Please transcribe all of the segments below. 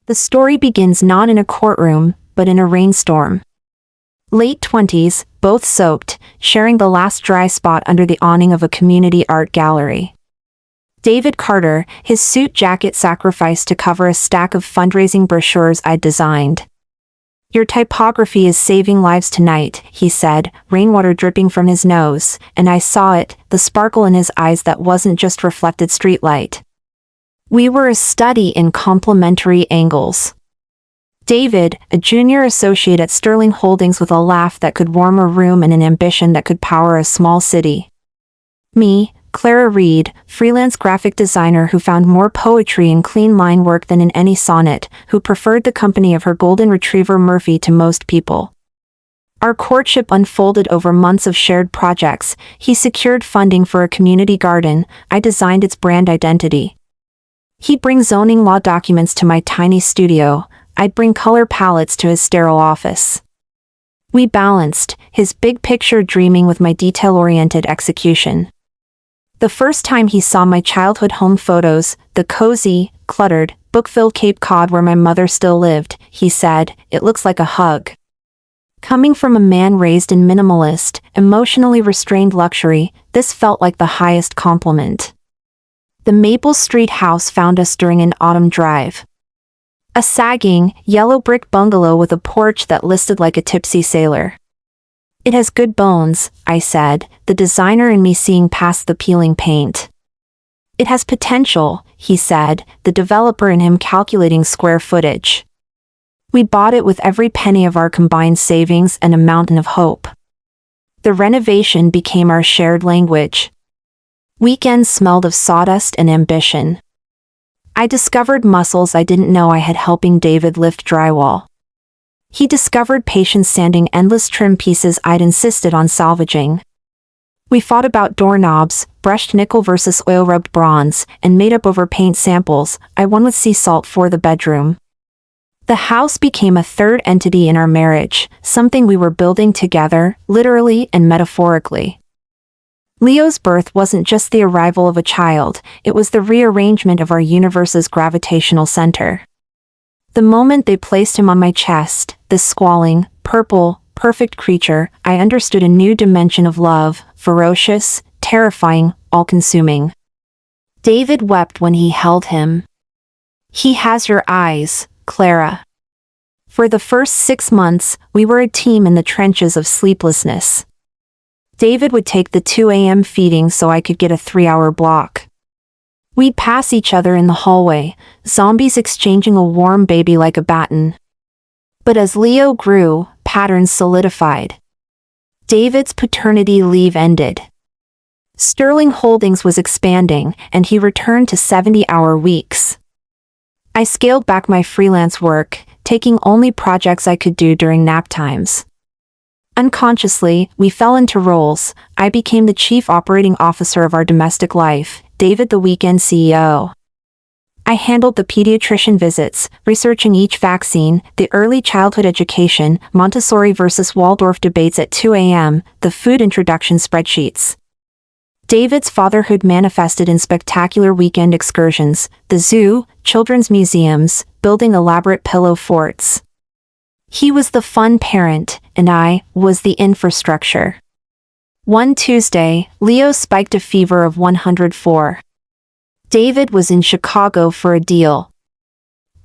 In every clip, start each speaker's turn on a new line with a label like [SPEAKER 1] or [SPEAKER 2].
[SPEAKER 1] The story begins not in a courtroom, but in a rainstorm. Late 20s, both soaked, sharing the last dry spot under the awning of a community art gallery. David Carter, his suit jacket sacrificed to cover a stack of fundraising brochures I'd designed. "Your typography is saving lives tonight," he said, rainwater dripping from his nose, and I saw it, the sparkle in his eyes that wasn't just reflected streetlight. We were a study in complementary angles. David, a junior associate at Sterling Holdings with a laugh that could warm a room and an ambition that could power a small city. Me, Clara Reed, freelance graphic designer who found more poetry in clean line work than in any sonnet, who preferred the company of her golden retriever Murphy to most people. Our courtship unfolded over months of shared projects. He secured funding for a community garden, I designed its brand identity. He'd bring zoning law documents to my tiny studio, I'd bring color palettes to his sterile office. We balanced, his big picture dreaming with my detail-oriented execution. The first time he saw my childhood home photos, the cozy, cluttered, book-filled Cape Cod where my mother still lived, he said, "It looks like a hug." Coming from a man raised in minimalist, emotionally restrained luxury, this felt like the highest compliment. The Maple Street house found us during an autumn drive. A sagging, yellow brick bungalow with a porch that listed like a tipsy sailor. "It has good bones," I said, the designer in me seeing past the peeling paint. "It has potential," he said, the developer in him calculating square footage. We bought it with every penny of our combined savings and a mountain of hope. The renovation became our shared language. Weekends smelled of sawdust and ambition. I discovered muscles I didn't know I had helping David lift drywall. He discovered patience sanding endless trim pieces I'd insisted on salvaging. We fought about doorknobs, brushed nickel versus oil-rubbed bronze, and made up over paint samples. I won with sea salt for the bedroom. The house became a third entity in our marriage, something we were building together, literally and metaphorically. Leo's birth wasn't just the arrival of a child, it was the rearrangement of our universe's gravitational center. The moment they placed him on my chest, this squalling, purple, perfect creature, I understood a new dimension of love, ferocious, terrifying, all-consuming. David wept when he held him. "He has your eyes, Clara." For the first 6 months, we were a team in the trenches of sleeplessness. David would take the 2 a.m. feeding so I could get a 3-hour block. We'd pass each other in the hallway, zombies exchanging a warm baby like a baton. But as Leo grew, patterns solidified. David's paternity leave ended. Sterling Holdings was expanding, and he returned to 70-hour weeks. I scaled back my freelance work, taking only projects I could do during nap times. Unconsciously, we fell into roles. I became the chief operating officer of our domestic life, David the weekend CEO. I handled the pediatrician visits, researching each vaccine, the early childhood education, Montessori versus Waldorf debates at 2 a.m., the food introduction spreadsheets. David's fatherhood manifested in spectacular weekend excursions, the zoo, children's museums, building elaborate pillow forts. He was the fun parent, and I was the infrastructure. One Tuesday, Leo spiked a fever of 104. David was in Chicago for a deal.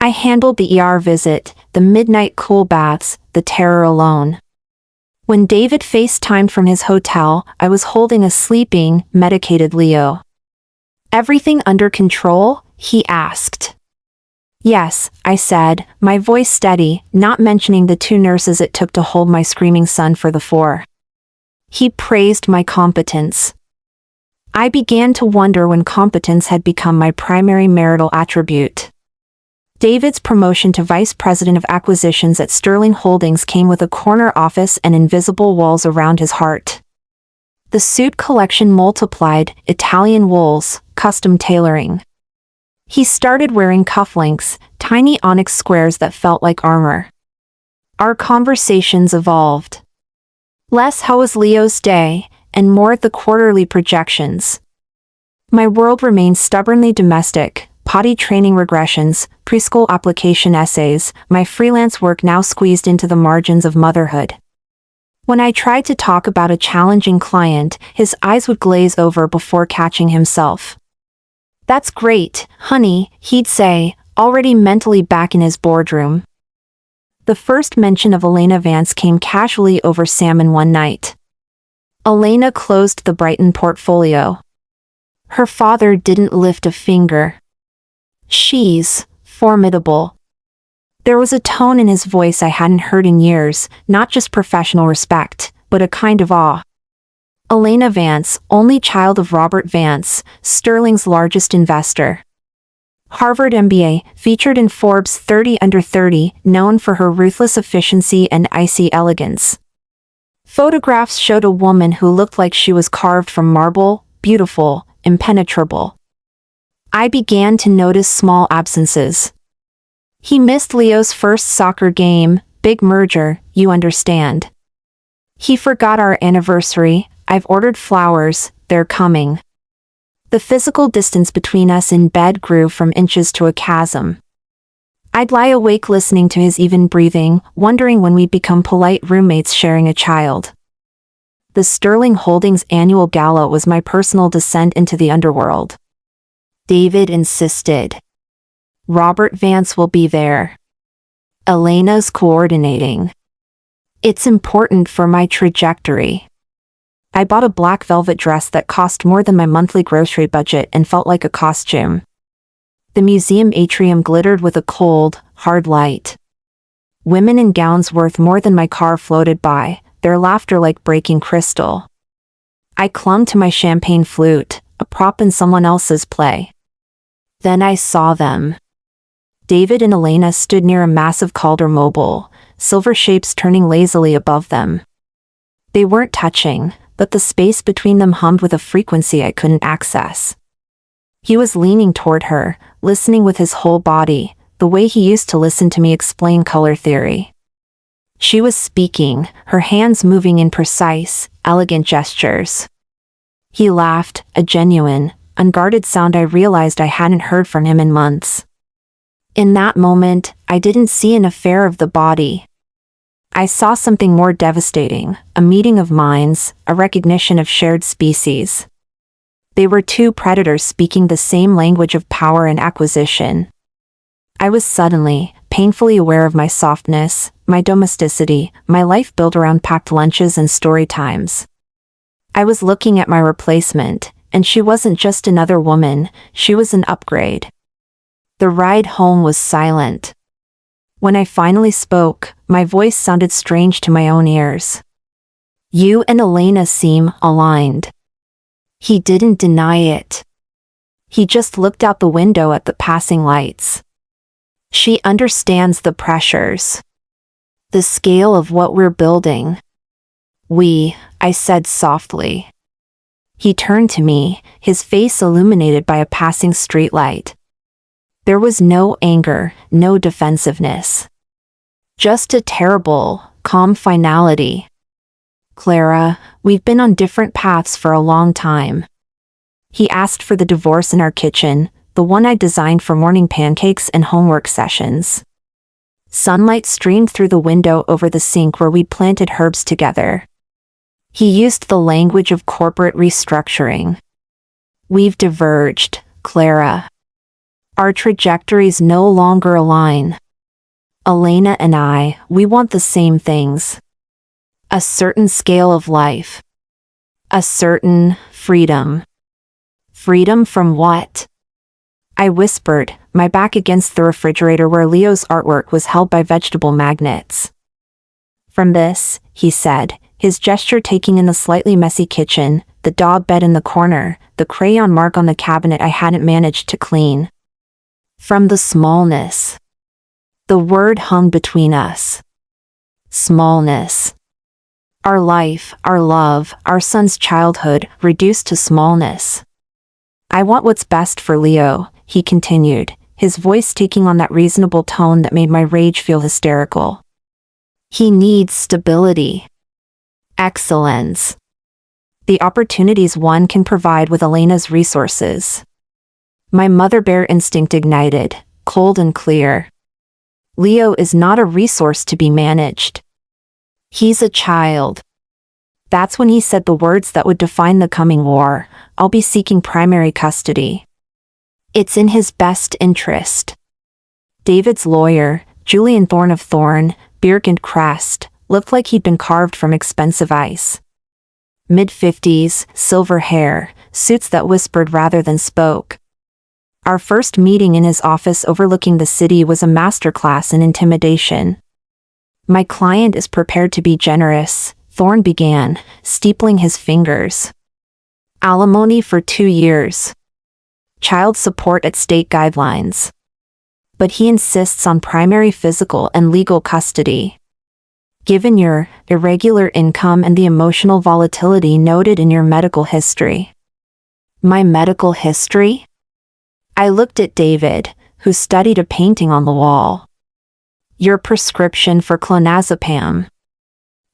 [SPEAKER 1] I handled the ER visit, the midnight cool baths, the terror alone. When David FaceTimed from his hotel, I was holding a sleeping, medicated Leo. "Everything under control?" he asked. "Yes," I said, my voice steady, not mentioning the 2 nurses it took to hold my screaming son for the 4. He praised my competence. I began to wonder when competence had become my primary marital attribute. David's promotion to vice president of acquisitions at Sterling Holdings came with a corner office and invisible walls around his heart. The suit collection multiplied, Italian wools, custom tailoring. He started wearing cufflinks, tiny onyx squares that felt like armor. Our conversations evolved. Less how was Leo's day, and more the quarterly projections. My world remained stubbornly domestic, potty training regressions, preschool application essays, my freelance work now squeezed into the margins of motherhood. When I tried to talk about a challenging client, his eyes would glaze over before catching himself. "That's great, honey," he'd say, already mentally back in his boardroom. The first mention of Elena Vance came casually over salmon one night. Elena closed the Brighton portfolio. Her father didn't lift a finger. "She's formidable." There was a tone in his voice I hadn't heard in years, not just professional respect, but a kind of awe. Elena Vance, only child of Robert Vance, Sterling's largest investor. Harvard MBA, featured in Forbes 30 Under 30, known for her ruthless efficiency and icy elegance. Photographs showed a woman who looked like she was carved from marble, beautiful, impenetrable. I began to notice small absences. He missed Leo's first soccer game, big merger, you understand. He forgot our anniversary, I've ordered flowers, they're coming. The physical distance between us in bed grew from inches to a chasm. I'd lie awake listening to his even breathing, wondering when we'd become polite roommates sharing a child. The Sterling Holdings annual gala was my personal descent into the underworld. David insisted. "Robert Vance will be there. Elena's coordinating. It's important for my trajectory." I bought a black velvet dress that cost more than my monthly grocery budget and felt like a costume. The museum atrium glittered with a cold, hard light. Women in gowns worth more than my car floated by, their laughter like breaking crystal. I clung to my champagne flute, a prop in someone else's play. Then I saw them. David and Elena stood near a massive Calder Mobile, silver shapes turning lazily above them. They weren't touching, but the space between them hummed with a frequency I couldn't access. He was leaning toward her, listening with his whole body, the way he used to listen to me explain color theory. She was speaking, her hands moving in precise, elegant gestures. He laughed, a genuine, unguarded sound I realized I hadn't heard from him in months. In that moment, I didn't see an affair of the body. I saw something more devastating, a meeting of minds, a recognition of shared species. They were two predators speaking the same language of power and acquisition. I was suddenly, painfully aware of my softness, my domesticity, my life built around packed lunches and story times. I was looking at my replacement, and she wasn't just another woman, she was an upgrade. The ride home was silent. When I finally spoke, my voice sounded strange to my own ears. "You and Elena seem aligned." He didn't deny it. He just looked out the window at the passing lights. "She understands the pressures. The scale of what we're building." I said softly. He turned to me, his face illuminated by a passing streetlight. There was no anger, no defensiveness. Just a terrible, calm finality. "Clara, we've been on different paths for a long time." He asked for the divorce in our kitchen, the one I designed for morning pancakes and homework sessions. Sunlight streamed through the window over the sink where we'd planted herbs together. He used the language of corporate restructuring. "We've diverged, Clara. Our trajectories no longer align. Elena and I, we want the same things. A certain scale of life. A certain freedom." "Freedom from what?" I whispered, my back against the refrigerator where Leo's artwork was held by vegetable magnets. "From this," he said, his gesture taking in the slightly messy kitchen, the dog bed in the corner, the crayon mark on the cabinet I hadn't managed to clean. "From the smallness." The word hung between us. Smallness. Our life, our love, our son's childhood, reduced to smallness. "I want what's best for Leo," he continued, his voice taking on that reasonable tone that made my rage feel hysterical. "He needs stability. Excellence. The opportunities one can provide with Elena's resources. My mother bear instinct ignited, cold and clear. Leo is not a resource to be managed. He's a child. That's when he said the words that would define the coming war: "I'll be seeking primary custody. It's in his best interest." David's lawyer, Julian Thorne of Thorne, beard and crest, looked like he'd been carved from expensive ice. Mid-50s, silver hair, suits that whispered rather than spoke. Our first meeting in his office overlooking the city was a masterclass in intimidation. "My client is prepared to be generous," Thorne began, steepling his fingers. "Alimony for 2 years. Child support at state guidelines. But he insists on primary physical and legal custody. Given your irregular income and the emotional volatility noted in your medical history." My medical history? I looked at David, who studied a painting on the wall. "Your prescription for clonazepam.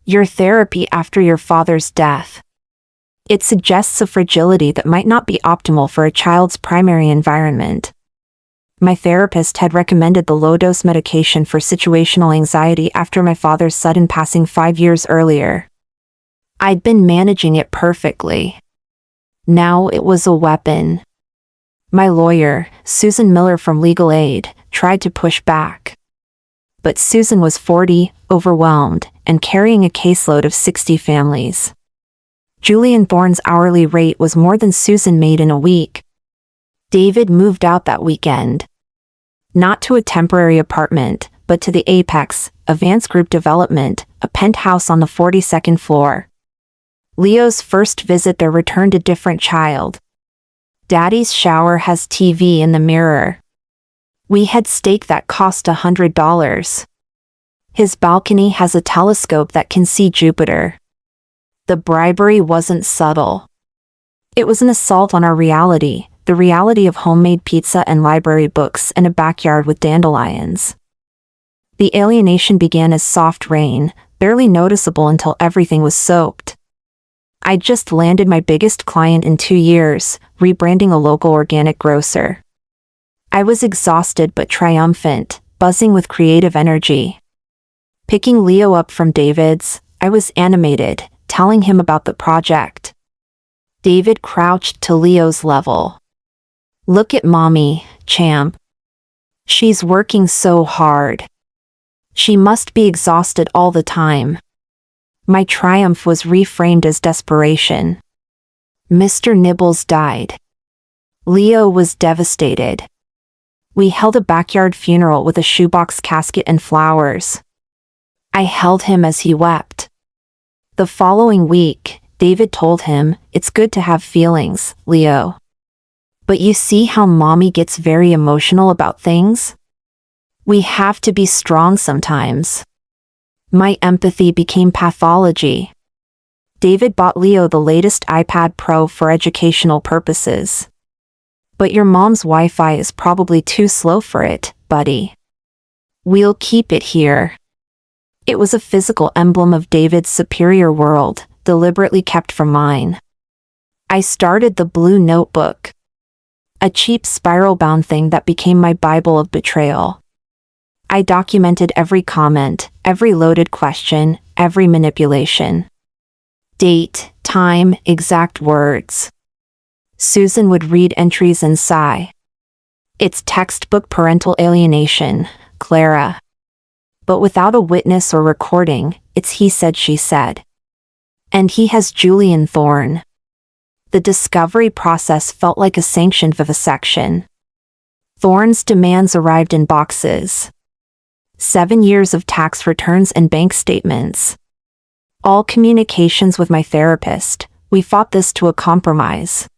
[SPEAKER 1] Your therapy after your father's death. It suggests a fragility that might not be optimal for a child's primary environment. My therapist had recommended the low-dose medication for situational anxiety after my father's sudden passing 5 years earlier. I'd been managing it perfectly. Now it was a weapon." My lawyer, Susan Miller from Legal Aid, tried to push back. But Susan was 40, overwhelmed, and carrying a caseload of 60 families. Julian Thorne's hourly rate was more than Susan made in a week. David moved out that weekend. Not to a temporary apartment, but to the Apex, a Vance Group development, a penthouse on the 42nd floor. Leo's first visit there returned a different child. Daddy's shower has TV in the mirror. We had steak that cost $100. His balcony has a telescope that can see Jupiter. The bribery wasn't subtle. It was an assault on our reality, the reality of homemade pizza and library books and a backyard with dandelions. The alienation began as soft rain, barely noticeable until everything was soaked. I'd just landed my biggest client in 2 years, rebranding a local organic grocer. I was exhausted but triumphant, buzzing with creative energy. Picking Leo up from David's, I was animated, telling him about the project. David crouched to Leo's level. "Look at mommy, champ. She's working so hard. She must be exhausted all the time." My triumph was reframed as desperation. Mr. Nibbles died. Leo was devastated. We held a backyard funeral with a shoebox casket and flowers. I held him as he wept. The following week, David told him, "It's good to have feelings, Leo. But you see how mommy gets very emotional about things? We have to be strong sometimes." My empathy became pathology. David bought Leo the latest iPad Pro for educational purposes. "But your mom's Wi-Fi is probably too slow for it, buddy. We'll keep it here." It was a physical emblem of David's superior world, deliberately kept from mine. I started the Blue Notebook. A cheap spiral-bound thing that became my Bible of betrayal. I documented every comment, every loaded question, every manipulation. Date, time, exact words. Susan would read entries and sigh. "It's textbook parental alienation, Clara." But without a witness or recording, it's he said she said. And he has Julian Thorne. The discovery process felt like a sanctioned vivisection. Thorne's demands arrived in boxes. 7 years of tax returns and bank statements. All communications with my therapist, we fought this to a compromise.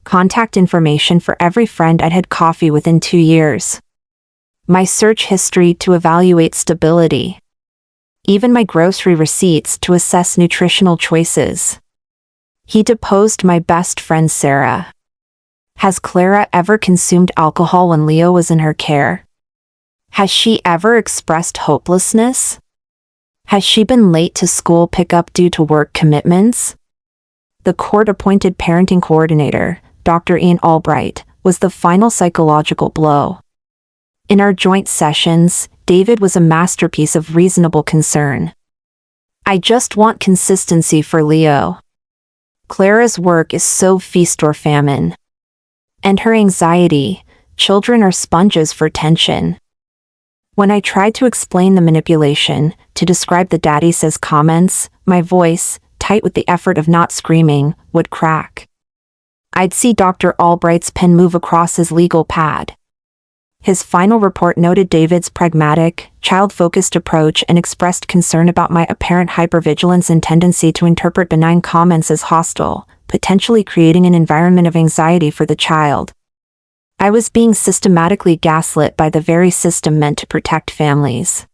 [SPEAKER 1] Contact information for every friend I'd had coffee with in 2 years. My search history to evaluate stability. Even my grocery receipts to assess nutritional choices. He deposed my best friend Sarah. Has Clara ever consumed alcohol when Leo was in her care? Has she ever expressed hopelessness? Has she been late to school pickup due to work commitments? The court-appointed parenting coordinator, Dr. Ian Albright, was the final psychological blow. In our joint sessions, David was a masterpiece of reasonable concern. I just want consistency for Leo. Clara's work is so feast or famine. And her anxiety, children are sponges for tension. When I tried to explain the manipulation, to describe the daddy says comments, my voice, tight with the effort of not screaming, would crack. I'd see Dr. Albright's pen move across his legal pad. His final report noted David's pragmatic, child-focused approach and expressed concern about my apparent hypervigilance and tendency to interpret benign comments as hostile, potentially creating an environment of anxiety for the child. I was being systematically gaslit by the very system meant to protect families.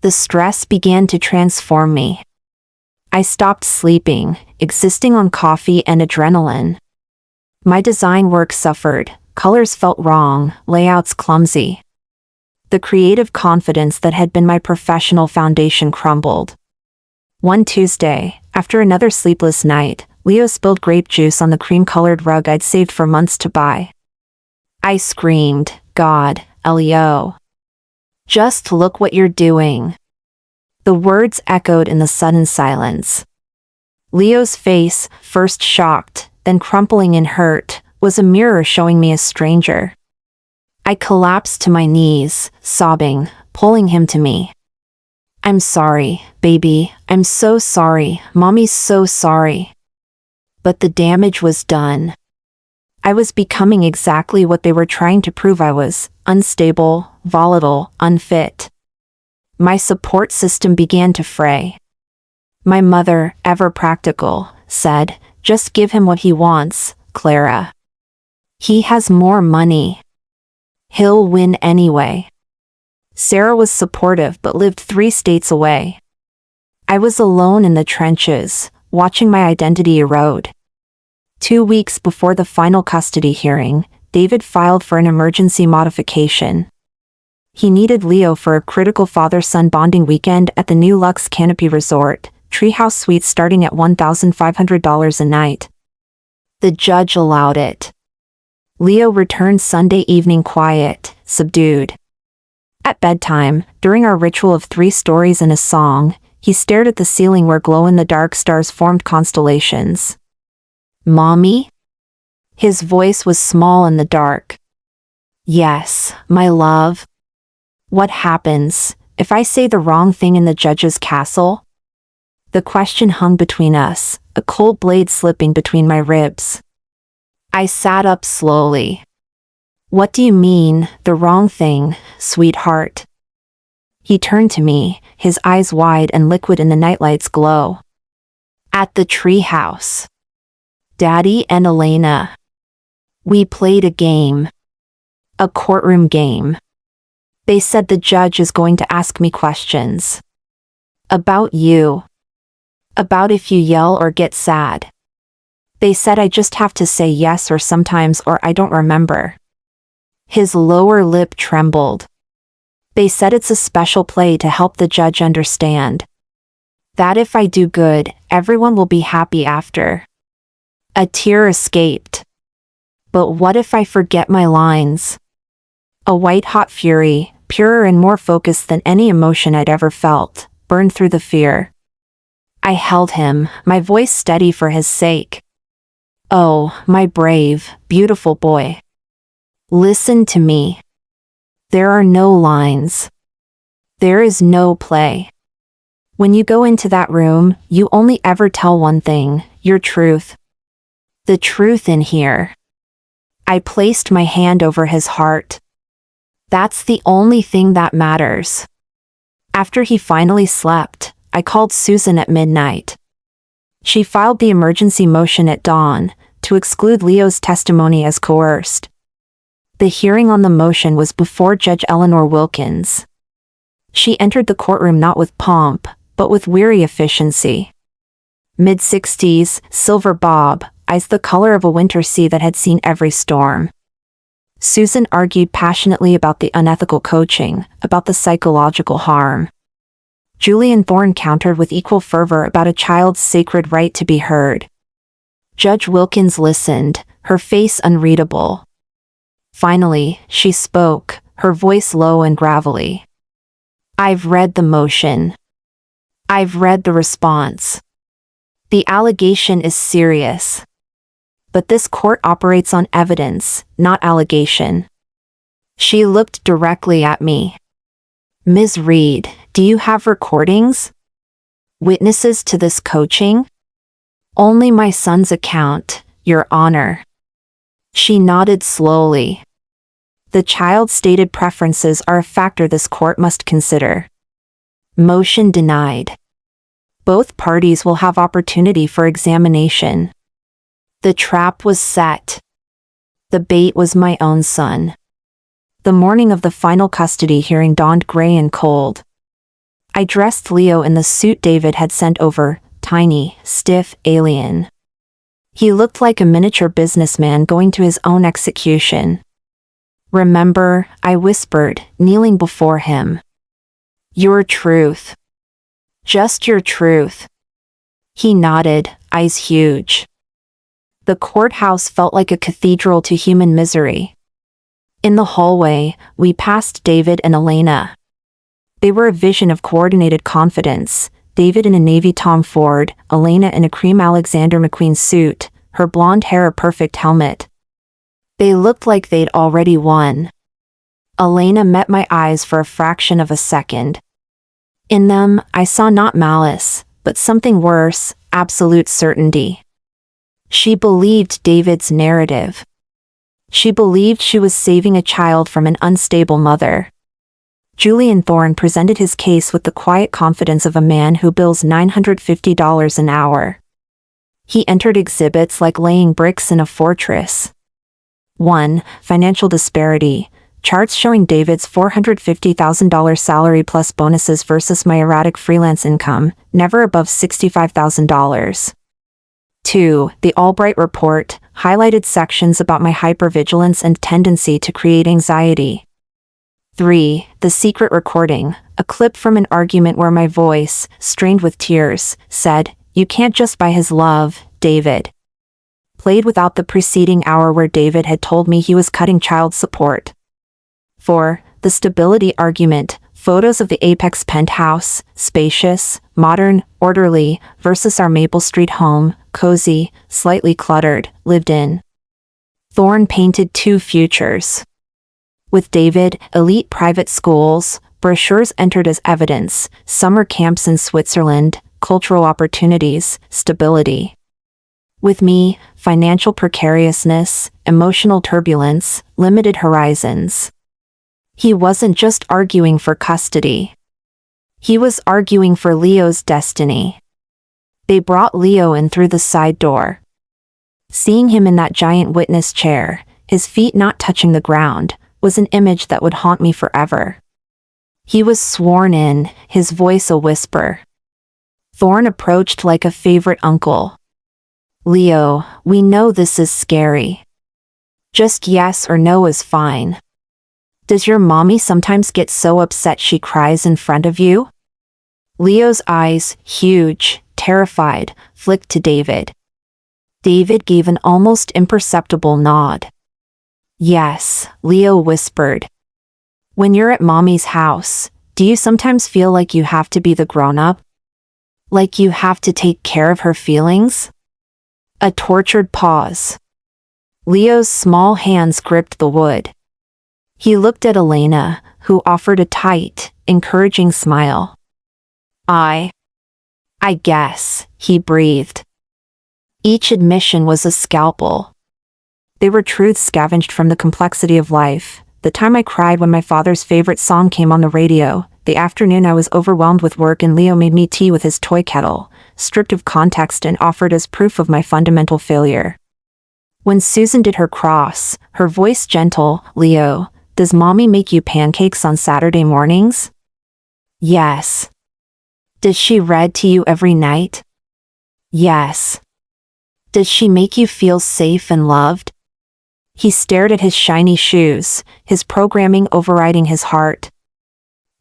[SPEAKER 1] The stress began to transform me. I stopped sleeping, existing on coffee and adrenaline. My design work suffered, colors felt wrong, layouts clumsy. The creative confidence that had been my professional foundation crumbled. One Tuesday, after another sleepless night, Leo spilled grape juice on the cream-colored rug I'd saved for months to buy. I screamed, "God, Leo. Just look what you're doing." The words echoed in the sudden silence. Leo's face, first shocked, then crumpling in hurt, was a mirror showing me a stranger. I collapsed to my knees, sobbing, pulling him to me. "I'm sorry, baby, I'm so sorry, Mommy's so sorry." But the damage was done. I was becoming exactly what they were trying to prove I was: unstable, volatile, unfit. My support system began to fray. My mother, ever practical, said, "Just give him what he wants, Clara. He has more money. He'll win anyway." Sarah was supportive but lived 3 states away. I was alone in the trenches, watching my identity erode. 2 weeks before the final custody hearing, David filed for an emergency modification. He needed Leo for a critical father-son bonding weekend at the new Luxe Canopy Resort, Treehouse Suites starting at $1,500 a night. The judge allowed it. Leo returned Sunday evening quiet, subdued. At bedtime, during our ritual of 3 stories and a song, he stared at the ceiling where glow-in-the-dark stars formed constellations. "Mommy?" His voice was small in the dark. "Yes, my love." "What happens if I say the wrong thing in the judge's castle?" The question hung between us, a cold blade slipping between my ribs. I sat up slowly. "What do you mean, the wrong thing, sweetheart?" He turned to me, his eyes wide and liquid in the nightlight's glow. "At the treehouse. Daddy and Elena. We played a game. A courtroom game. They said the judge is going to ask me questions. About you. About if you yell or get sad. They said I just have to say yes or sometimes or I don't remember." His lower lip trembled. "They said it's a special play to help the judge understand. That if I do good, everyone will be happy after." A tear escaped. "But what if I forget my lines?" A white-hot fury, purer and more focused than any emotion I'd ever felt, burned through the fear. I held him, my voice steady for his sake. "Oh, my brave, beautiful boy. Listen to me. There are no lines. There is no play. When you go into that room, you only ever tell one thing, your truth. The truth in here." I placed my hand over his heart. "That's the only thing that matters." After he finally slept, I called Susan at midnight. She filed the emergency motion at dawn, to exclude Leo's testimony as coerced. The hearing on the motion was before Judge Eleanor Wilkins. She entered the courtroom not with pomp, but with weary efficiency. Mid-60s, silver bob, eyes the color of a winter sea that had seen every storm. Susan argued passionately about the unethical coaching, about the psychological harm. Julian Thorne countered with equal fervor about a child's sacred right to be heard. Judge Wilkins listened, her face unreadable. Finally, she spoke, her voice low and gravelly. I've read the motion. I've read the response. The allegation is serious. But this court operates on evidence, not allegation. She looked directly at me. Ms. Reed, do you have recordings? Witnesses to this coaching? Only my son's account, Your Honor. She nodded slowly. The child's stated preferences are a factor this court must consider. Motion denied. Both parties will have opportunity for examination. The trap was set. The bait was my own son. The morning of the final custody hearing dawned gray and cold. I dressed Leo in the suit David had sent over, tiny, stiff, alien. He looked like a miniature businessman going to his own execution. Remember, I whispered, kneeling before him. Your truth. Just your truth. He nodded, eyes huge. The courthouse felt like a cathedral to human misery. In the hallway, we passed David and Elena. They were a vision of coordinated confidence, David in a navy Tom Ford, Elena in a cream Alexander McQueen suit, her blonde hair a perfect helmet. They looked like they'd already won. Elena met my eyes for a fraction of a second. In them, I saw not malice, but something worse, absolute certainty. She believed David's narrative. She believed she was saving a child from an unstable mother. Julian Thorne presented his case with the quiet confidence of a man who bills $950 an hour. He entered exhibits like laying bricks in a fortress. 1. Financial disparity. Charts showing David's $450,000 salary plus bonuses versus my erratic freelance income, never above $65,000. 2. The Albright Report, highlighted sections about my hypervigilance and tendency to create anxiety. 3. The Secret Recording, a clip from an argument where my voice, strained with tears, said, "You can't just buy his love, David." Played without the preceding hour where David had told me he was cutting child support. 4. The Stability Argument, photos of the Apex penthouse, spacious, modern, orderly, versus our Maple Street home, cozy, slightly cluttered, lived in. Thorne painted two futures. With David, elite private schools, brochures entered as evidence, summer camps in Switzerland, cultural opportunities, stability. With me, financial precariousness, emotional turbulence, limited horizons. He wasn't just arguing for custody. He was arguing for Leo's destiny. They brought Leo in through the side door. Seeing him in that giant witness chair, his feet not touching the ground, was an image that would haunt me forever. He was sworn in, his voice a whisper. Thorne approached like a favorite uncle. "Leo, we know this is scary. Just yes or no is fine. Does your mommy sometimes get so upset she cries in front of you?" Leo's eyes, huge, terrified, flicked to David. David gave an almost imperceptible nod. "Yes," Leo whispered. "When you're at mommy's house, do you sometimes feel like you have to be the grown-up? Like you have to take care of her feelings?" A tortured pause. Leo's small hands gripped the wood. He looked at Elena, who offered a tight, encouraging smile. I guess," he breathed. Each admission was a scalpel. They were truths scavenged from the complexity of life. The time I cried when my father's favorite song came on the radio, the afternoon I was overwhelmed with work and Leo made me tea with his toy kettle, stripped of context and offered as proof of my fundamental failure. When Susan did her cross, her voice gentle, "Leo, does mommy make you pancakes on Saturday mornings?" "Yes." "Does she read to you every night?" "Yes." "Does she make you feel safe and loved?" He stared at his shiny shoes, his programming overriding his heart.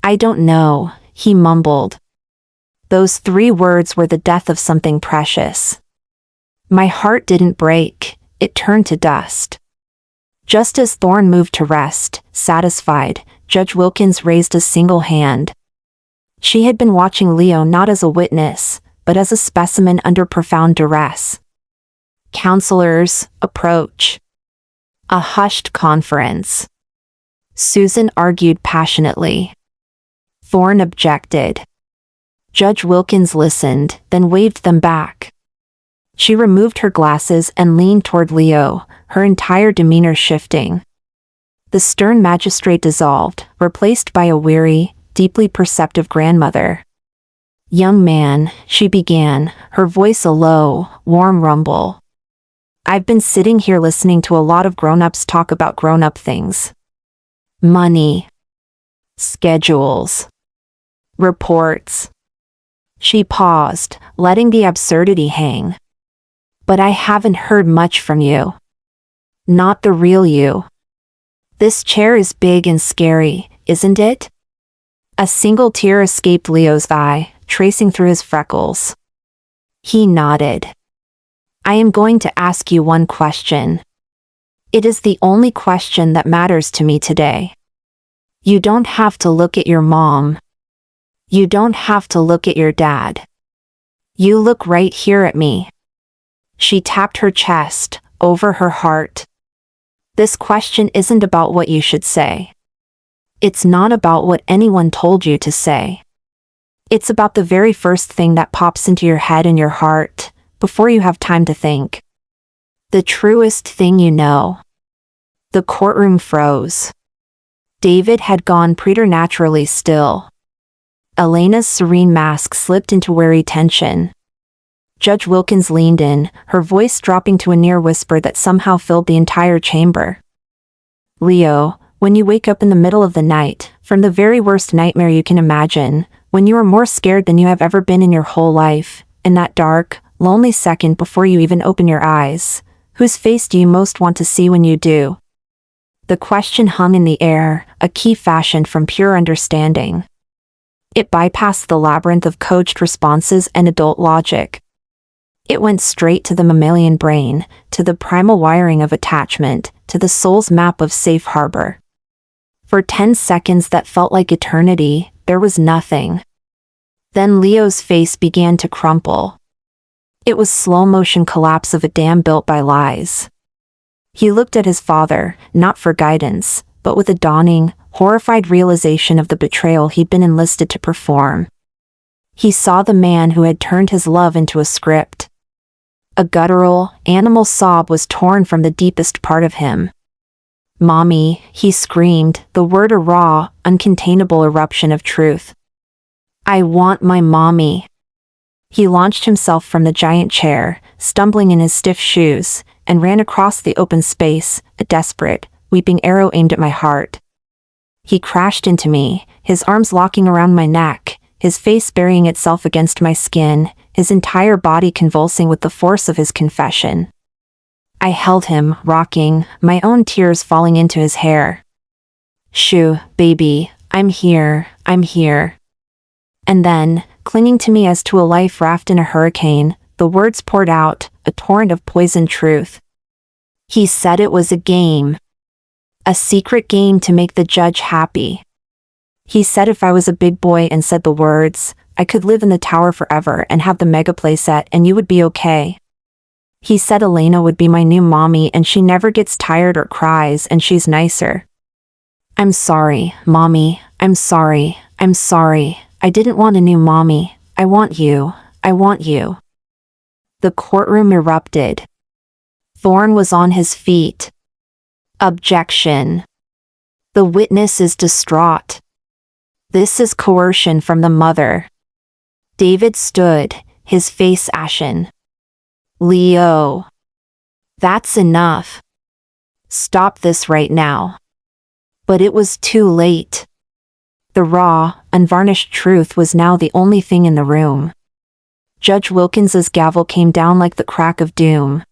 [SPEAKER 1] "I don't know," he mumbled. Those 3 words were the death of something precious. My heart didn't break, it turned to dust. Just as Thorne moved to rest, satisfied, Judge Wilkins raised a single hand. She had been watching Leo not as a witness, but as a specimen under profound duress. Counselors, approach. A hushed conference. Susan argued passionately. Thorne objected. Judge Wilkins listened, then waved them back. She removed her glasses and leaned toward Leo, her entire demeanor shifting. The stern magistrate dissolved, replaced by a weary, deeply perceptive grandmother. "Young man," she began, her voice a low, warm rumble. "I've been sitting here listening to a lot of grown-ups talk about grown-up things. Money. Schedules. Reports." She paused, letting the absurdity hang. "But I haven't heard much from you. Not the real you. This chair is big and scary, isn't it?" A single tear escaped Leo's eye, tracing through his freckles. He nodded. "I am going to ask you one question. It is the only question that matters to me today. You don't have to look at your mom. You don't have to look at your dad. You look right here at me." She tapped her chest, over her heart. "This question isn't about what you should say. It's not about what anyone told you to say. It's about the very first thing that pops into your head and your heart, before you have time to think. The truest thing you know." The courtroom froze. David had gone preternaturally still. Elena's serene mask slipped into wary tension. Judge Wilkins leaned in, her voice dropping to a near whisper that somehow filled the entire chamber. "Leo, when you wake up in the middle of the night, from the very worst nightmare you can imagine, when you are more scared than you have ever been in your whole life, in that dark, lonely second before you even open your eyes, whose face do you most want to see when you do?" The question hung in the air, a key fashioned from pure understanding. It bypassed the labyrinth of coached responses and adult logic. It went straight to the mammalian brain, to the primal wiring of attachment, to the soul's map of safe harbor. For 10 seconds that felt like eternity, there was nothing. Then Leo's face began to crumple. It was slow-motion collapse of a dam built by lies. He looked at his father, not for guidance, but with a dawning, horrified realization of the betrayal he'd been enlisted to perform. He saw the man who had turned his love into a script. A guttural, animal sob was torn from the deepest part of him. "Mommy," he screamed, the word a raw, uncontainable eruption of truth. "I want my mommy." He launched himself from the giant chair, stumbling in his stiff shoes, and ran across the open space, a desperate, weeping arrow aimed at my heart. He crashed into me, his arms locking around my neck, his face burying itself against my skin, his entire body convulsing with the force of his confession. I held him, rocking, my own tears falling into his hair. "Shoo, baby, I'm here, I'm here." And then, clinging to me as to a life raft in a hurricane, the words poured out, a torrent of poisoned truth. He said it was a game. A secret game to make the judge happy. He said if I was a big boy and said the words, I could live in the tower forever and have the mega playset and you would be okay. He said Elena would be my new mommy and she never gets tired or cries and she's nicer. "I'm sorry, Mommy, I'm sorry, I'm sorry. I didn't want a new mommy. I want you, I want you." The courtroom erupted. Thorne was on his feet. Objection. The witness is distraught. This is coercion from the mother. David stood, his face ashen. "Leo. That's enough. Stop this right now." But it was too late. The raw, unvarnished truth was now the only thing in the room. Judge Wilkins's gavel came down like the crack of doom.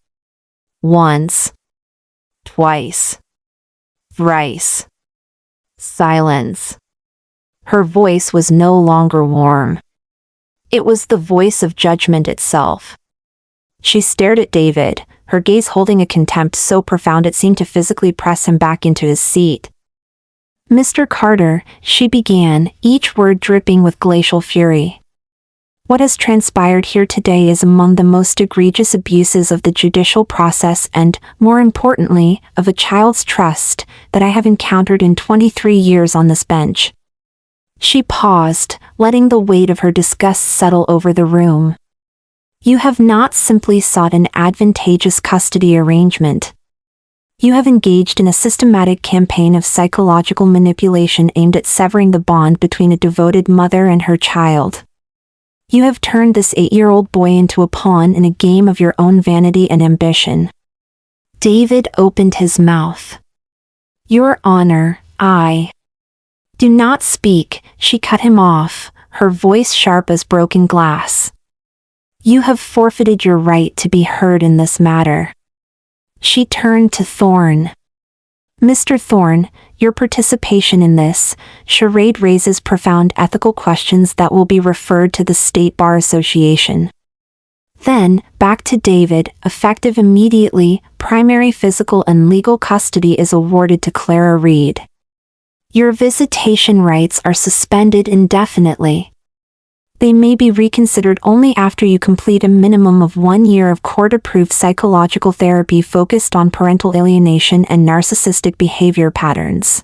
[SPEAKER 1] Once. Twice. Thrice. Silence. Her voice was no longer warm. It was the voice of judgment itself. She stared at David, her gaze holding a contempt so profound it seemed to physically press him back into his seat. "Mr. Carter," she began, each word dripping with glacial fury. "What has transpired here today is among the most egregious abuses of the judicial process and, more importantly, of a child's trust, that I have encountered in 23 years on this bench." She paused, letting the weight of her disgust settle over the room. "You have not simply sought an advantageous custody arrangement. You have engaged in a systematic campaign of psychological manipulation aimed at severing the bond between a devoted mother and her child. You have turned this 8-year-old boy into a pawn in a game of your own vanity and ambition." David opened his mouth. "Your Honor, I—" "Do not speak," she cut him off, her voice sharp as broken glass. "You have forfeited your right to be heard in this matter." She turned to Thorne. "Mr. Thorne, your participation in this charade raises profound ethical questions that will be referred to the State Bar Association." Then, back to David, effective immediately, primary physical and legal custody is awarded to Clara Reed. Your visitation rights are suspended indefinitely. They may be reconsidered only after you complete a minimum of 1 year of court-approved psychological therapy focused on parental alienation and narcissistic behavior patterns.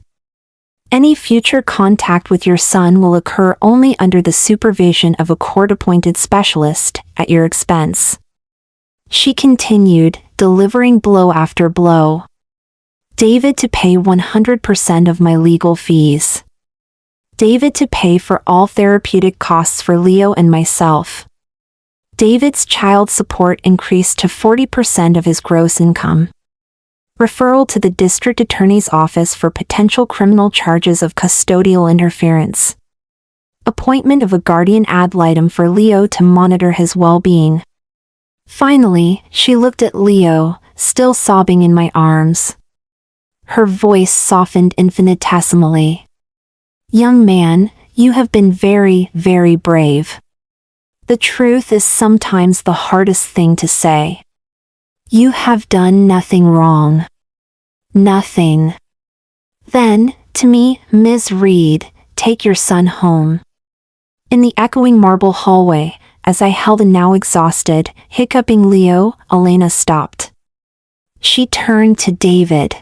[SPEAKER 1] Any future contact with your son will occur only under the supervision of a court-appointed specialist, at your expense. She continued, delivering blow after blow. David to pay 100% of my legal fees. David to pay for all therapeutic costs for Leo and myself. David's child support increased to 40% of his gross income. Referral to the district attorney's office for potential criminal charges of custodial interference. Appointment of a guardian ad litem for Leo to monitor his well-being. Finally, she looked at Leo, still sobbing in my arms. Her voice softened infinitesimally. "Young man, you have been very, very brave. The truth is sometimes the hardest thing to say. You have done nothing wrong. Nothing." Then, to me, "Ms. Reed, take your son home." In the echoing marble hallway, as I held a now exhausted, hiccuping Leo, Elena stopped. She turned to David.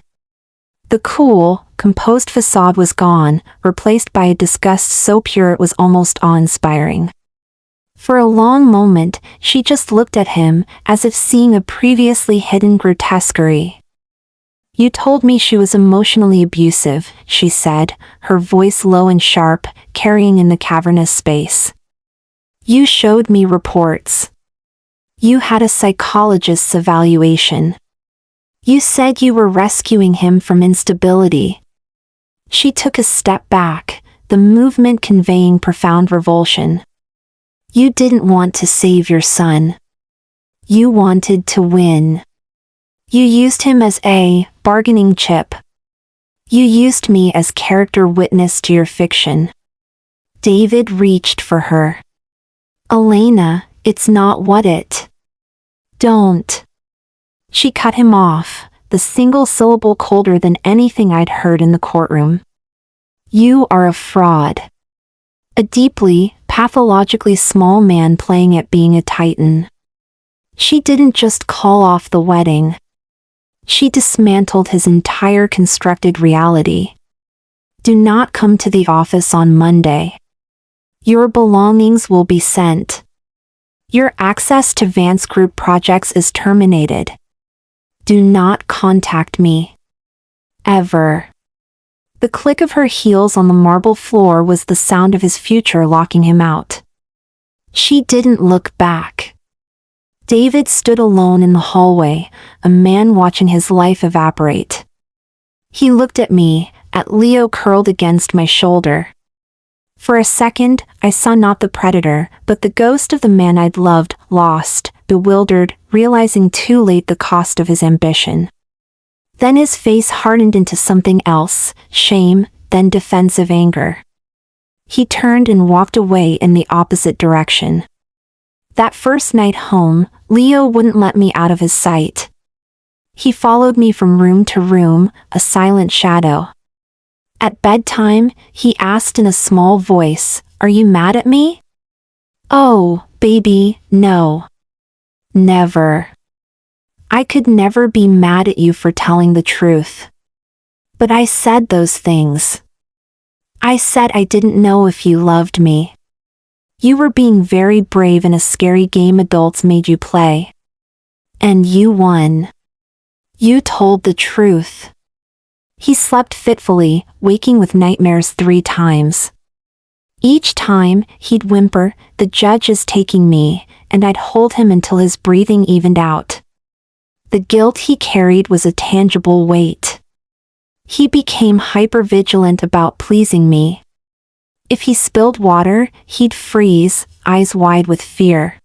[SPEAKER 1] The cool, composed facade was gone, replaced by a disgust so pure it was almost awe-inspiring. For a long moment, she just looked at him, as if seeing a previously hidden grotesquerie. "You told me she was emotionally abusive," she said, her voice low and sharp, carrying in the cavernous space. "You showed me reports. You had a psychologist's evaluation. You said you were rescuing him from instability." She took a step back, the movement conveying profound revulsion. "You didn't want to save your son. You wanted to win. You used him as a bargaining chip. You used me as character witness to your fiction." David reached for her. "Elena, it's not what it—" "Don't." She cut him off, the single syllable colder than anything I'd heard in the courtroom. "You are a fraud. A deeply, pathologically small man playing at being a titan." She didn't just call off the wedding. She dismantled his entire constructed reality. "Do not come to the office on Monday. Your belongings will be sent. Your access to Vance Group projects is terminated. Do not contact me. Ever." The click of her heels on the marble floor was the sound of his future locking him out. She didn't look back. David stood alone in the hallway, a man watching his life evaporate. He looked at me, at Leo curled against my shoulder. For a second, I saw not the predator, but the ghost of the man I'd loved, lost, bewildered, realizing too late the cost of his ambition. Then his face hardened into something else, shame, then defensive anger. He turned and walked away in the opposite direction. That first night home, Leo wouldn't let me out of his sight. He followed me from room to room, a silent shadow. At bedtime, he asked in a small voice, "Are you mad at me?" "Oh, baby, no. Never. I could never be mad at you for telling the truth. But I said those things. I said I didn't know if you loved me. You were being very brave in a scary game adults made you play. And you won. You told the truth." He slept fitfully, waking with nightmares 3 times. Each time, he'd whimper, "The judge is taking me," and I'd hold him until his breathing evened out. The guilt he carried was a tangible weight. He became hypervigilant about pleasing me. If he spilled water, he'd freeze, eyes wide with fear.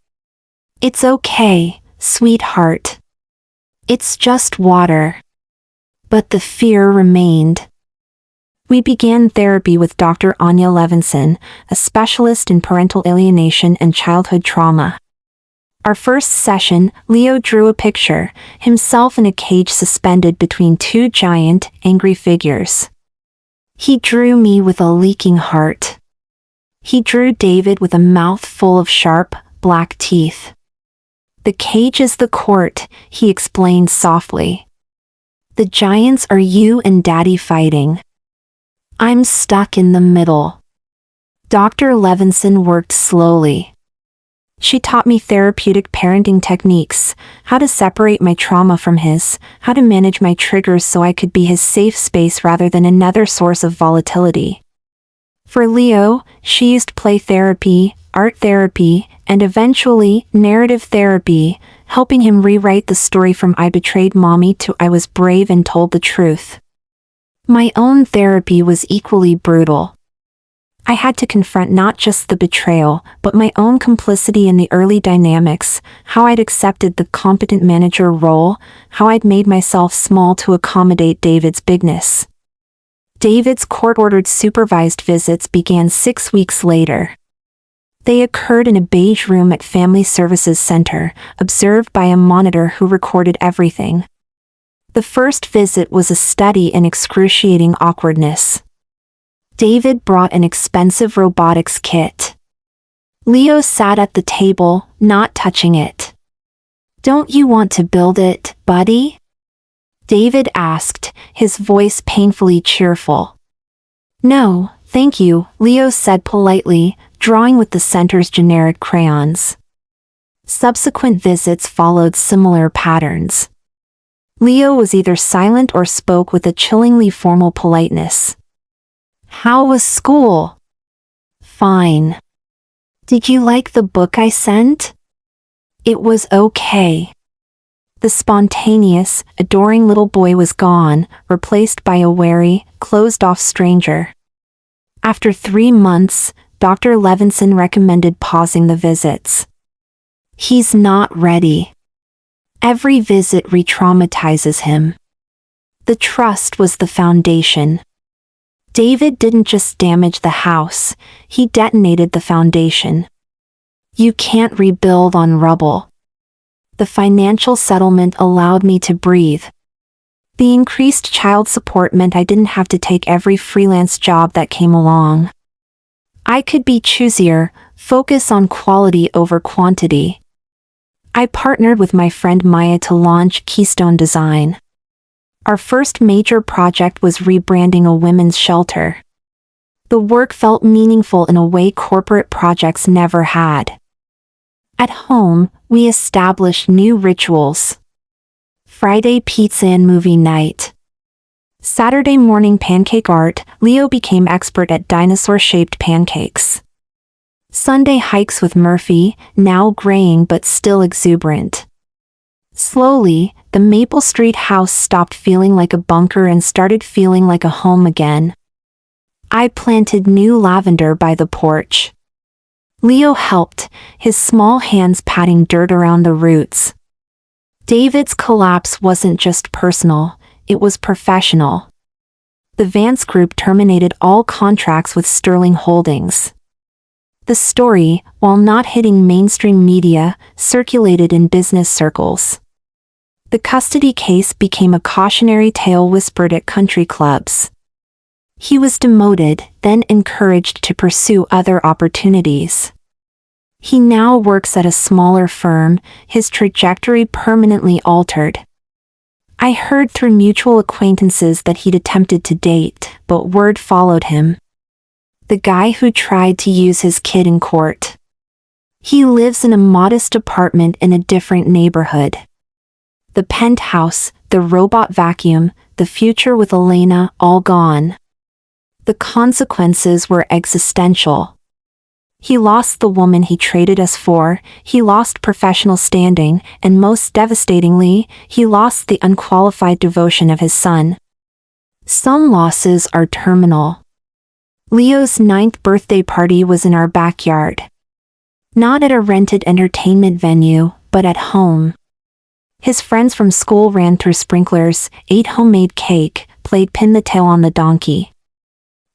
[SPEAKER 1] "It's okay, sweetheart. It's just water." But the fear remained. We began therapy with Dr. Anya Levinson, a specialist in parental alienation and childhood trauma. Our first session, Leo drew a picture, himself in a cage suspended between 2 giant, angry figures. He drew me with a leaking heart. He drew David with a mouth full of sharp, black teeth. "The cage is the court," he explained softly. "The giants are you and Daddy fighting. I'm stuck in the middle." Dr. Levinson worked slowly. She taught me therapeutic parenting techniques, how to separate my trauma from his, how to manage my triggers so I could be his safe space rather than another source of volatility. For Leo, she used play therapy, art therapy, and eventually, narrative therapy, helping him rewrite the story from "I betrayed mommy" to "I was brave and told the truth." My own therapy was equally brutal. I had to confront not just the betrayal, but my own complicity in the early dynamics, how I'd accepted the competent manager role, how I'd made myself small to accommodate David's bigness. David's court-ordered supervised visits began 6 weeks later. They occurred in a beige room at Family Services Center, observed by a monitor who recorded everything. The first visit was a study in excruciating awkwardness. David brought an expensive robotics kit. Leo sat at the table, not touching it. "Don't you want to build it, buddy?" David asked, his voice painfully cheerful. "No, thank you," Leo said politely, drawing with the center's generic crayons. Subsequent visits followed similar patterns. Leo was either silent or spoke with a chillingly formal politeness. "How was school?" "Fine." "Did you like the book I sent?" "It was okay." The spontaneous, adoring little boy was gone, replaced by a wary, closed-off stranger. After 3 months, Dr. Levinson recommended pausing the visits. "He's not ready. Every visit re-traumatizes him." The trust was the foundation. David didn't just damage the house, he detonated the foundation. You can't rebuild on rubble. The financial settlement allowed me to breathe. The increased child support meant I didn't have to take every freelance job that came along. I could be choosier, focus on quality over quantity. I partnered with my friend Maya to launch Keystone Design. Our first major project was rebranding a women's shelter. The work felt meaningful in a way corporate projects never had. At home, we established new rituals. Friday pizza and movie night. Saturday morning pancake art, Leo became expert at dinosaur-shaped pancakes. Sunday hikes with Murphy, now graying but still exuberant. Slowly, the Maple Street house stopped feeling like a bunker and started feeling like a home again. I planted new lavender by the porch. Leo helped, his small hands patting dirt around the roots. David's collapse wasn't just personal, it was professional. The Vance Group terminated all contracts with Sterling Holdings. The story, while not hitting mainstream media, circulated in business circles. The custody case became a cautionary tale whispered at country clubs. He was demoted, then encouraged to pursue other opportunities. He now works at a smaller firm, his trajectory permanently altered. I heard through mutual acquaintances that he'd attempted to date, but word followed him. The guy who tried to use his kid in court. He lives in a modest apartment in a different neighborhood. The penthouse, the robot vacuum, the future with Elena, all gone. The consequences were existential. He lost the woman he traded us for, he lost professional standing, and most devastatingly, he lost the unqualified devotion of his son. Some losses are terminal. Leo's 9th birthday party was in our backyard. Not at a rented entertainment venue, but at home. His friends from school ran through sprinklers, ate homemade cake, played pin the tail on the donkey.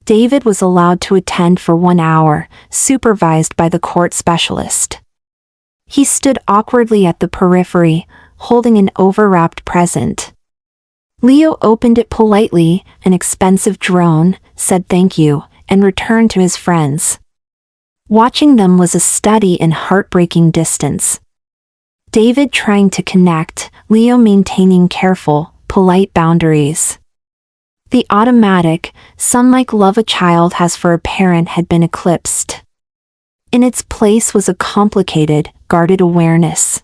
[SPEAKER 1] David was allowed to attend for 1 hour, supervised by the court specialist. He stood awkwardly at the periphery, holding an overwrapped present. Leo opened it politely, an expensive drone, said thank you, and returned to his friends. Watching them was a study in heartbreaking distance. David trying to connect, Leo maintaining careful, polite boundaries. The automatic, son-like love a child has for a parent had been eclipsed. In its place was a complicated, guarded awareness.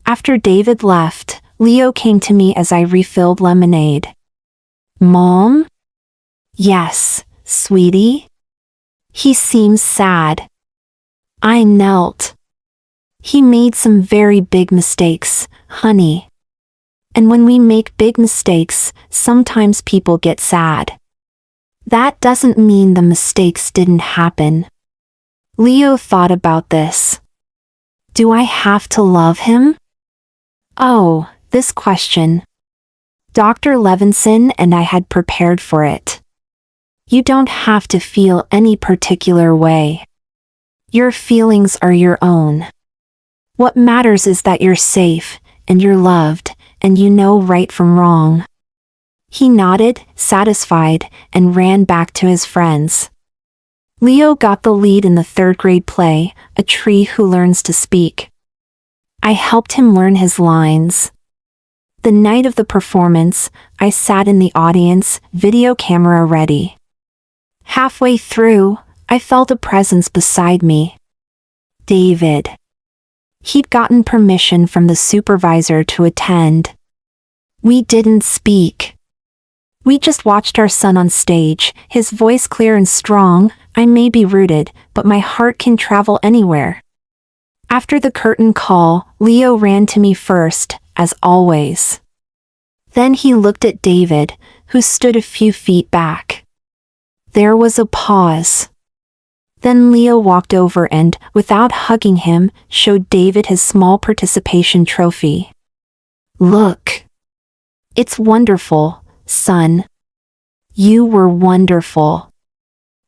[SPEAKER 1] After David left, Leo came to me as I refilled lemonade. Mom? Yes, sweetie? He seems sad. I knelt. He made some very big mistakes, honey. And when we make big mistakes, sometimes people get sad. That doesn't mean the mistakes didn't happen. Leo thought about this. Do I have to love him? Oh, this question. Dr. Levinson and I had prepared for it. You don't have to feel any particular way. Your feelings are your own. What matters is that you're safe, and you're loved, and you know right from wrong. He nodded, satisfied, and ran back to his friends. Leo got the lead in the 3rd grade play, A Tree Who Learns to Speak. I helped him learn his lines. The night of the performance, I sat in the audience, video camera ready. Halfway through, I felt a presence beside me. David. He'd gotten permission from the supervisor to attend. We didn't speak. We just watched our son on stage, his voice clear and strong. I may be rooted, but my heart can travel anywhere. After the curtain call, Leo ran to me first, as always. Then he looked at David, who stood a few feet back. There was a pause. Then Leo walked over and, without hugging him, showed David his small participation trophy. Look. It's wonderful, son. You were wonderful.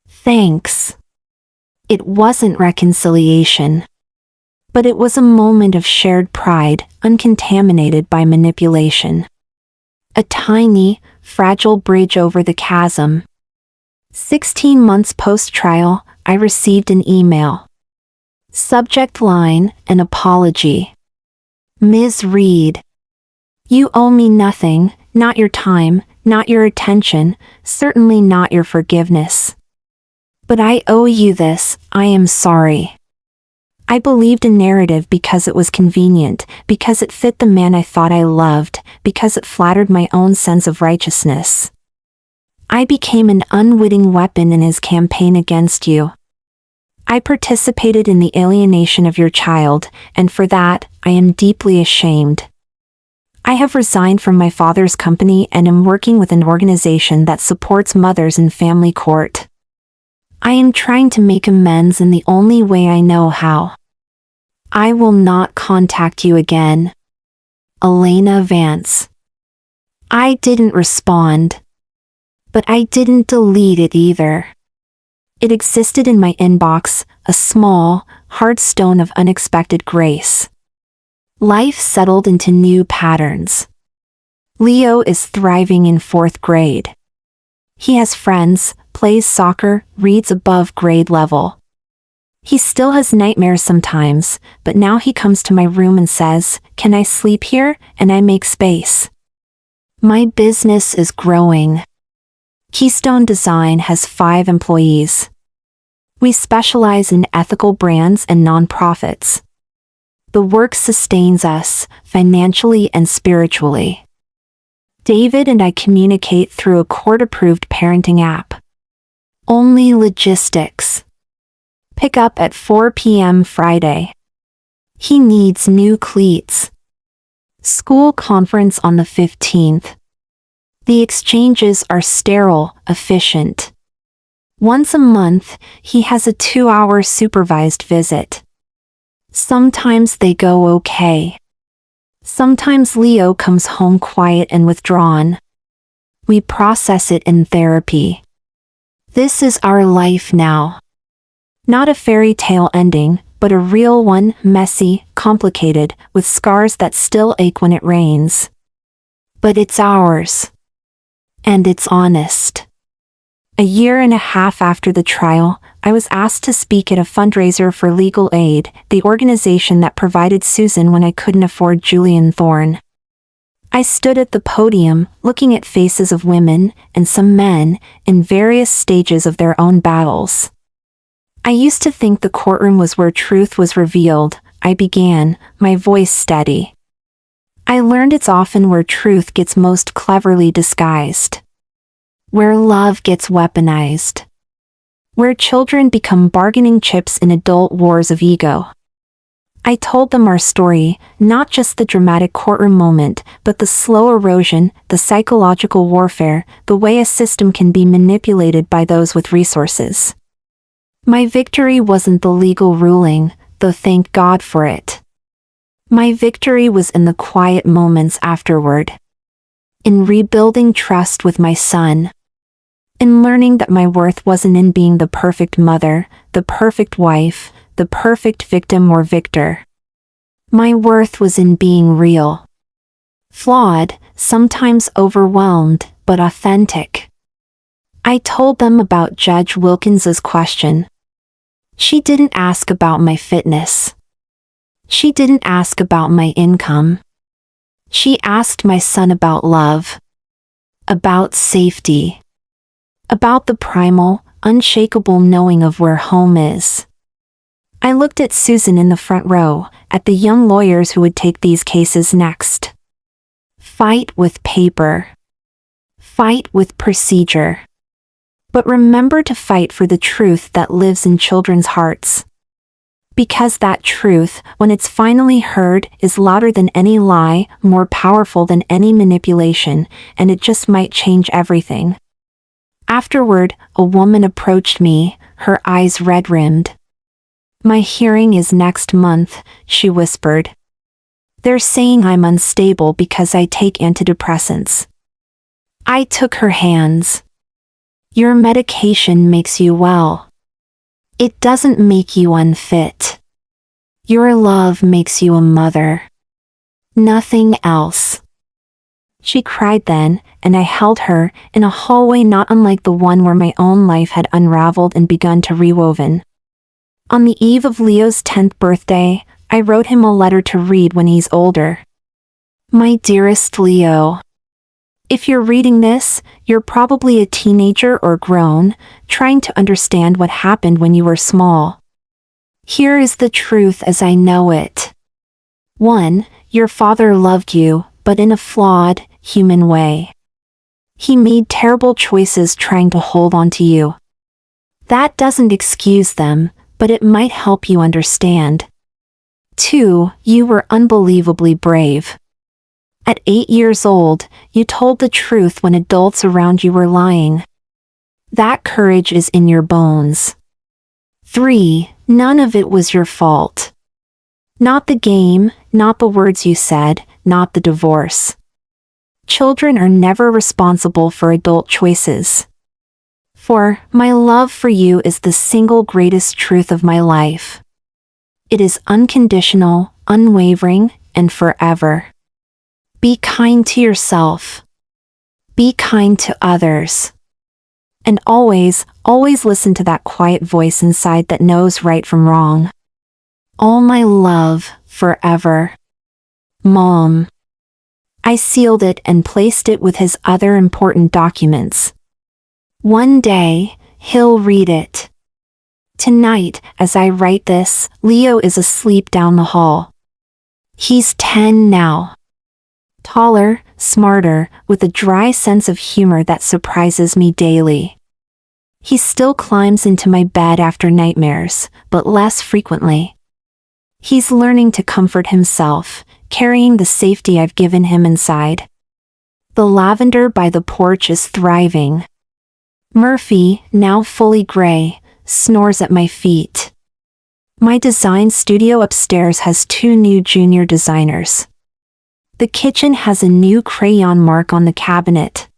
[SPEAKER 1] Thanks. It wasn't reconciliation. But it was a moment of shared pride, uncontaminated by manipulation. A tiny, fragile bridge over the chasm. 16 months post-trial, I received an email. Subject line, an apology. Ms. Reed. You owe me nothing, not your time, not your attention, certainly not your forgiveness. But I owe you this, I am sorry. I believed a narrative because it was convenient, because it fit the man I thought I loved, because it flattered my own sense of righteousness. I became an unwitting weapon in his campaign against you. I participated in the alienation of your child, and for that, I am deeply ashamed. I have resigned from my father's company and am working with an organization that supports mothers in family court. I am trying to make amends in the only way I know how. I will not contact you again. Elena Vance. I didn't respond. But I didn't delete it either. It existed in my inbox, a small, hard stone of unexpected grace. Life settled into new patterns. Leo is thriving in 4th grade. He has friends, plays soccer, reads above grade level. He still has nightmares sometimes, but now he comes to my room and says, "Can I sleep here?" and I make space. My business is growing. Keystone Design has 5 employees. We specialize in ethical brands and nonprofits. The work sustains us, financially and spiritually. David and I communicate through a court-approved parenting app. Only logistics. Pick up at 4 p.m. Friday. He needs new cleats. School conference on the 15th. The exchanges are sterile, efficient. Once a month, he has a 2-hour supervised visit. Sometimes they go okay. Sometimes Leo comes home quiet and withdrawn. We process it in therapy. This is our life now. Not a fairy tale ending, but a real one, messy, complicated, with scars that still ache when it rains. But it's ours. And it's honest. A year and a half after the trial, I was asked to speak at a fundraiser for Legal Aid, the organization that provided Susan when I couldn't afford Julian Thorne. I stood at the podium, looking at faces of women, and some men, in various stages of their own battles. I used to think the courtroom was where truth was revealed. I began, my voice steady. I learned it's often where truth gets most cleverly disguised. Where love gets weaponized. Where children become bargaining chips in adult wars of ego. I told them our story, not just the dramatic courtroom moment, but the slow erosion, the psychological warfare, the way a system can be manipulated by those with resources. My victory wasn't the legal ruling, though thank God for it. My victory was in the quiet moments afterward. In rebuilding trust with my son. In learning that my worth wasn't in being the perfect mother, the perfect wife, the perfect victim or victor. My worth was in being real. Flawed, sometimes overwhelmed, but authentic. I told them about Judge Wilkins's question. She didn't ask about my fitness. She didn't ask about my income. She asked my son about love. About safety. About the primal, unshakable knowing of where home is. I looked at Susan in the front row, at the young lawyers who would take these cases next. Fight with paper. Fight with procedure. But remember to fight for the truth that lives in children's hearts. Because that truth, when it's finally heard, is louder than any lie, more powerful than any manipulation, and it just might change everything. Afterward, a woman approached me, her eyes red-rimmed. "My hearing is next month," she whispered. "They're saying I'm unstable because I take antidepressants." I took her hands. "Your medication makes you well. It doesn't make you unfit. Your love makes you a mother. Nothing else." She cried then, and I held her, in a hallway not unlike the one where my own life had unraveled and begun to rewoven. On the eve of Leo's 10th birthday, I wrote him a letter to read when he's older. My dearest Leo. If you're reading this, you're probably a teenager or grown, trying to understand what happened when you were small. Here is the truth as I know it. 1. Your father loved you, but in a flawed, human way. He made terrible choices trying to hold on to you. That doesn't excuse them, but it might help you understand. 2. You were unbelievably brave. At 8 years old, you told the truth when adults around you were lying. That courage is in your bones. 3. None of it was your fault. Not the game, not the words you said, not the divorce. Children are never responsible for adult choices. 4. My love for you is the single greatest truth of my life. It is unconditional, unwavering, and forever. Be kind to yourself. Be kind to others. And always, always listen to that quiet voice inside that knows right from wrong. All my love, forever. Mom. I sealed it and placed it with his other important documents. One day, he'll read it. Tonight, as I write this, Leo is asleep down the hall. He's 10 now. Taller, smarter, with a dry sense of humor that surprises me daily. He still climbs into my bed after nightmares, but less frequently. He's learning to comfort himself, carrying the safety I've given him inside. The lavender by the porch is thriving. Murphy, now fully gray, snores at my feet. My design studio upstairs has 2 new junior designers. The kitchen has a new crayon mark on the cabinet.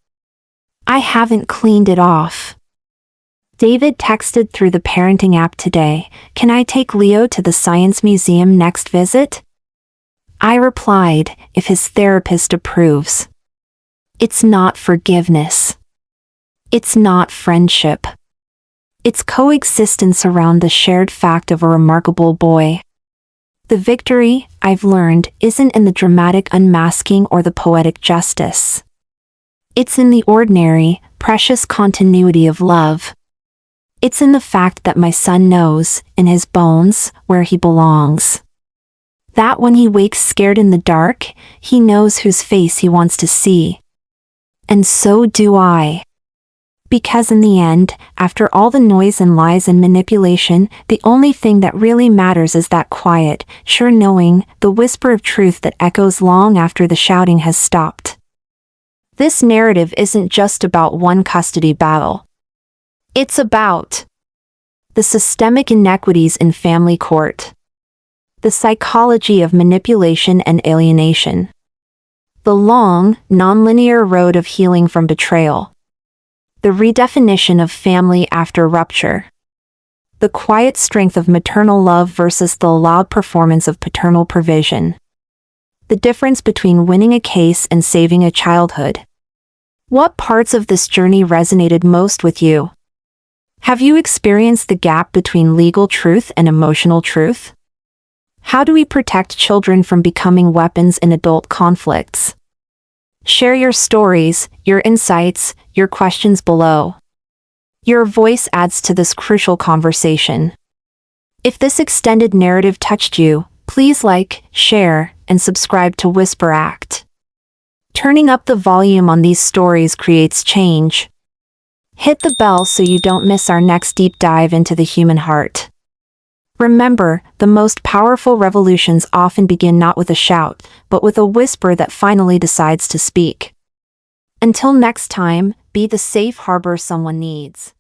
[SPEAKER 1] I haven't cleaned it off. David texted through the parenting app today, "Can I take Leo to the Science Museum next visit?" I replied, "If his therapist approves." It's not forgiveness. It's not friendship. It's coexistence around the shared fact of a remarkable boy. The victory, I've learned, isn't in the dramatic unmasking or the poetic justice. It's in the ordinary, precious continuity of love. It's in the fact that my son knows, in his bones, where he belongs. That when he wakes scared in the dark, he knows whose face he wants to see. And so do I. Because in the end, after all the noise and lies and manipulation, the only thing that really matters is that quiet, sure knowing, the whisper of truth that echoes long after the shouting has stopped. This narrative isn't just about one custody battle. It's about the systemic inequities in family court, the psychology of manipulation and alienation, the long, nonlinear road of healing from betrayal, the redefinition of family after rupture, the quiet strength of maternal love versus the loud performance of paternal provision, the difference between winning a case and saving a childhood. What parts of this journey resonated most with you? Have you experienced the gap between legal truth and emotional truth? How do we protect children from becoming weapons in adult conflicts? Share your stories, your insights, your questions below. Your voice adds to this crucial conversation. If this extended narrative touched you, please like, share, and subscribe to Whisper Act. Turning up the volume on these stories creates change. Hit the bell so you don't miss our next deep dive into the human heart. Remember, the most powerful revolutions often begin not with a shout, but with a whisper that finally decides to speak. Until next time, be the safe harbor someone needs.